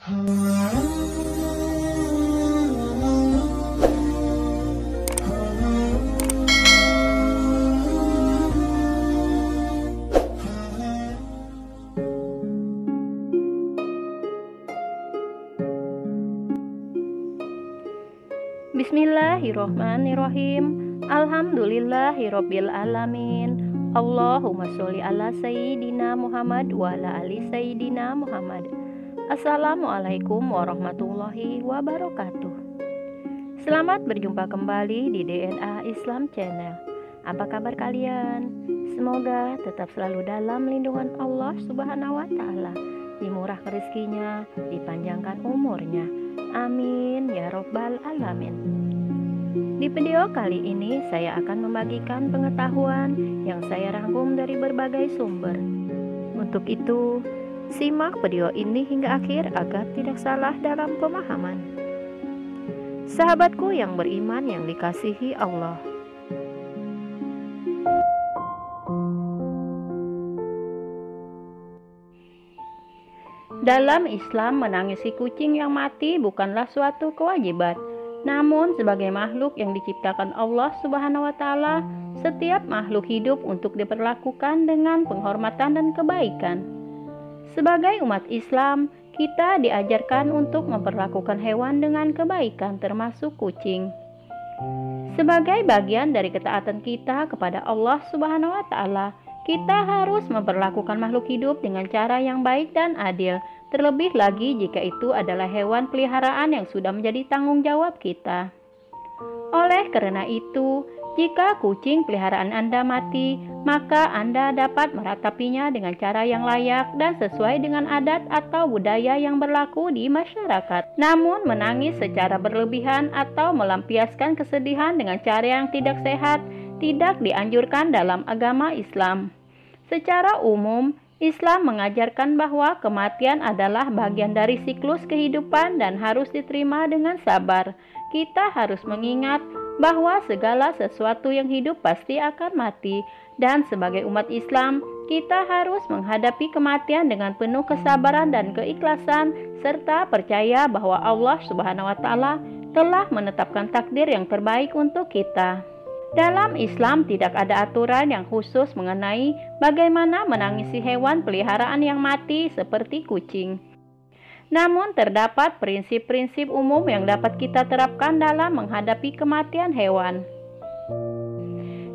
Bismillahirrohmanirrohim. Alhamdulillahirabbil alamin. Allahumma sholli ala sayyidina Muhammad wa ala ali sayyidina Muhammad. Assalamualaikum warahmatullahi wabarakatuh. Selamat berjumpa kembali di DNA Islam Channel. Apa kabar kalian? Semoga tetap selalu dalam lindungan Allah Subhanahu wa taala, dimurahkan rezekinya, dipanjangkan umurnya. Amin ya robbal alamin. Di video kali ini saya akan membagikan pengetahuan yang saya rangkum dari berbagai sumber. Untuk itu, simak video ini hingga akhir agar tidak salah dalam pemahaman. Sahabatku yang beriman yang dikasihi Allah, dalam Islam menangisi kucing yang mati bukanlah suatu kewajiban. Namun sebagai makhluk yang diciptakan Allah Subhanahu wa taala, setiap makhluk hidup untuk diperlakukan dengan penghormatan dan kebaikan. Sebagai umat Islam, kita diajarkan untuk memperlakukan hewan dengan kebaikan, termasuk kucing. Sebagai bagian dari ketaatan kita kepada Allah Subhanahu wa taala, kita harus memperlakukan makhluk hidup dengan cara yang baik dan adil. Terlebih lagi jika itu adalah hewan peliharaan yang sudah menjadi tanggung jawab kita. Oleh karena itu, jika kucing peliharaan Anda mati, maka Anda dapat meratapinya dengan cara yang layak dan sesuai dengan adat atau budaya yang berlaku di masyarakat. Namun menangis secara berlebihan atau melampiaskan kesedihan dengan cara yang tidak sehat tidak dianjurkan dalam agama Islam. Secara umum, Islam mengajarkan bahwa kematian adalah bagian dari siklus kehidupan dan harus diterima dengan sabar. Kita harus mengingat bahwa segala sesuatu yang hidup pasti akan mati, dan sebagai umat Islam, kita harus menghadapi kematian dengan penuh kesabaran dan keikhlasan, serta percaya bahwa Allah Subhanahu wa taala telah menetapkan takdir yang terbaik untuk kita. Dalam Islam tidak ada aturan yang khusus mengenai bagaimana menangisi hewan peliharaan yang mati seperti kucing. Namun terdapat prinsip-prinsip umum yang dapat kita terapkan dalam menghadapi kematian hewan.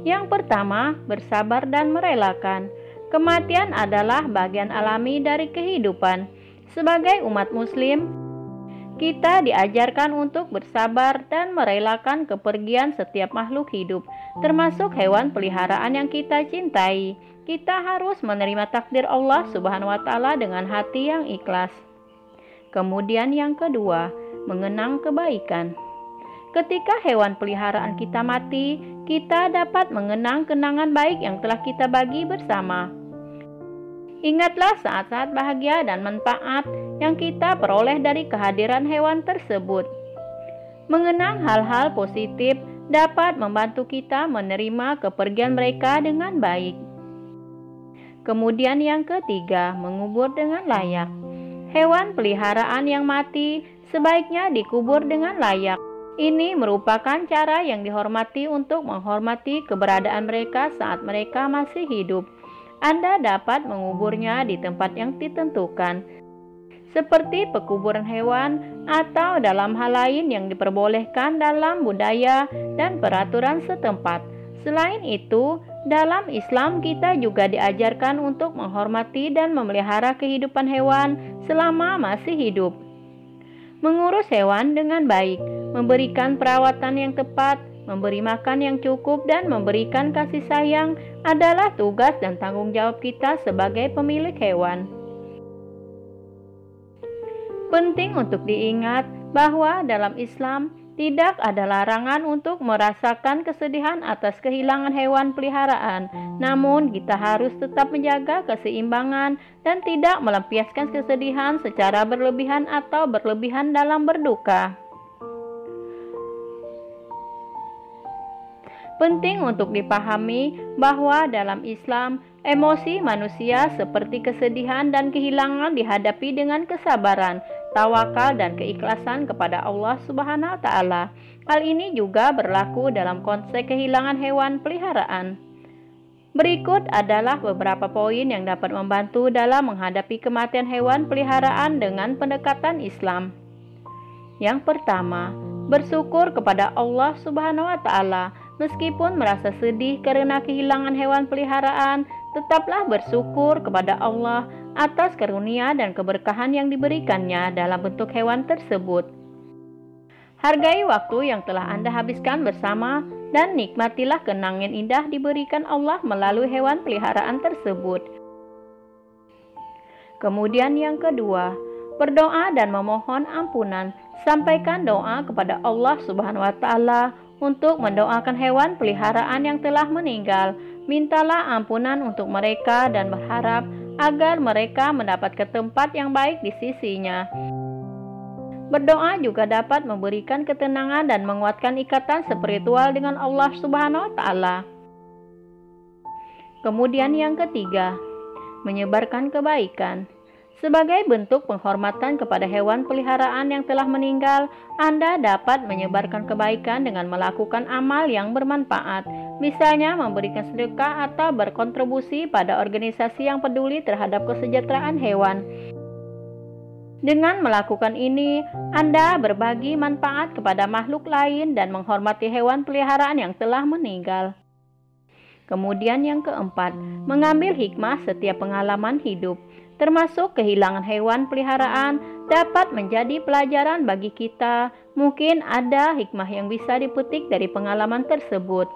Yang pertama, bersabar dan merelakan. Kematian adalah bagian alami dari kehidupan. Sebagai umat Muslim, kita diajarkan untuk bersabar dan merelakan kepergian setiap makhluk hidup, termasuk hewan peliharaan yang kita cintai. Kita harus menerima takdir Allah Subhanahu wa taala dengan hati yang ikhlas. Kemudian yang kedua, mengenang kebaikan. Ketika hewan peliharaan kita mati, kita dapat mengenang kenangan baik yang telah kita bagi bersama. Ingatlah saat-saat bahagia dan manfaat yang kita peroleh dari kehadiran hewan tersebut. Mengenang hal-hal positif dapat membantu kita menerima kepergian mereka dengan baik. Kemudian yang ketiga, mengubur dengan layak. Hewan peliharaan yang mati sebaiknya dikubur dengan layak. Ini merupakan cara yang dihormati untuk menghormati keberadaan mereka saat mereka masih hidup. Anda dapat menguburnya di tempat yang ditentukan, seperti pekuburan hewan atau dalam hal lain yang diperbolehkan dalam budaya dan peraturan setempat. Selain itu, dalam Islam kita juga diajarkan untuk menghormati dan memelihara kehidupan hewan selama masih hidup. Mengurus hewan dengan baik, memberikan perawatan yang tepat, memberi makan yang cukup, dan memberikan kasih sayang adalah tugas dan tanggung jawab kita sebagai pemilik hewan. Penting untuk diingat bahwa dalam Islam tidak ada larangan untuk merasakan kesedihan atas kehilangan hewan peliharaan. Namun kita harus tetap menjaga keseimbangan dan tidak melampiaskan kesedihan secara berlebihan atau berlebihan dalam berduka. Penting untuk dipahami bahwa dalam Islam, emosi manusia seperti kesedihan dan kehilangan dihadapi dengan kesabaran. tawakal dan keikhlasan kepada Allah Subhanahu wa taala. Hal ini juga berlaku dalam konteks kehilangan hewan peliharaan. Berikut adalah beberapa poin yang dapat membantu dalam menghadapi kematian hewan peliharaan dengan pendekatan Islam. Yang pertama, bersyukur kepada Allah Subhanahu wa taala. Meskipun merasa sedih karena kehilangan hewan peliharaan, tetaplah bersyukur kepada Allah atas karunia dan keberkahan yang diberikannya dalam bentuk hewan tersebut. Hargai waktu yang telah Anda habiskan bersama dan nikmatilah kenangan indah diberikan Allah melalui hewan peliharaan tersebut. Kemudian yang kedua, berdoa dan memohon ampunan. Sampaikan doa kepada Allah Subhanahu wa taala untuk mendoakan hewan peliharaan yang telah meninggal. Mintalah ampunan untuk mereka dan berharap agar mereka mendapat tempat yang baik di sisinya. Berdoa juga dapat memberikan ketenangan dan menguatkan ikatan spiritual dengan Allah Subhanahu wa taala. Kemudian yang ketiga, menyebarkan kebaikan. Sebagai bentuk penghormatan kepada hewan peliharaan yang telah meninggal, Anda dapat menyebarkan kebaikan dengan melakukan amal yang bermanfaat, misalnya memberikan sedekah atau berkontribusi pada organisasi yang peduli terhadap kesejahteraan hewan. Dengan melakukan ini, Anda berbagi manfaat kepada makhluk lain dan menghormati hewan peliharaan yang telah meninggal. Kemudian yang keempat, mengambil hikmah setiap pengalaman hidup. Termasuk kehilangan hewan peliharaan dapat menjadi pelajaran bagi kita. Mungkin ada hikmah yang bisa dipetik dari pengalaman tersebut,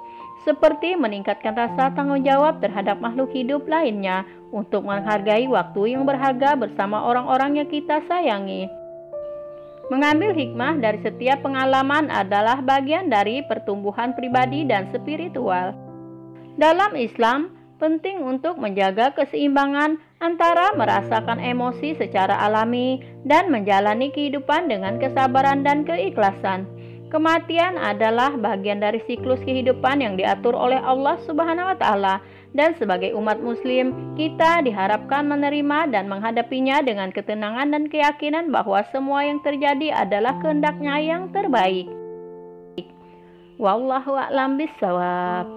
seperti meningkatkan rasa tanggung jawab terhadap makhluk hidup lainnya untuk menghargai waktu yang berharga bersama orang-orang yang kita sayangi. Mengambil hikmah dari setiap pengalaman adalah bagian dari pertumbuhan pribadi dan spiritual. Dalam Islam, penting untuk menjaga keseimbangan antara merasakan emosi secara alami dan menjalani kehidupan dengan kesabaran dan keikhlasan. Kematian adalah bagian dari siklus kehidupan yang diatur oleh Allah Subhanahu wa taala, dan sebagai umat muslim, kita diharapkan menerima dan menghadapinya dengan ketenangan dan keyakinan bahwa semua yang terjadi adalah kehendak-Nya yang terbaik. Wallahu a'lam bishawab.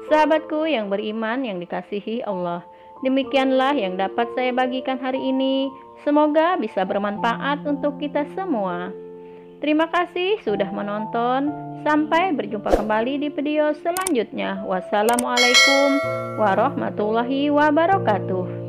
Sahabatku yang beriman yang dikasihi Allah, demikianlah yang dapat saya bagikan hari ini. Semoga bisa bermanfaat untuk kita semua. Terima kasih sudah menonton. Sampai berjumpa kembali di video selanjutnya. Wassalamualaikum warahmatullahi wabarakatuh.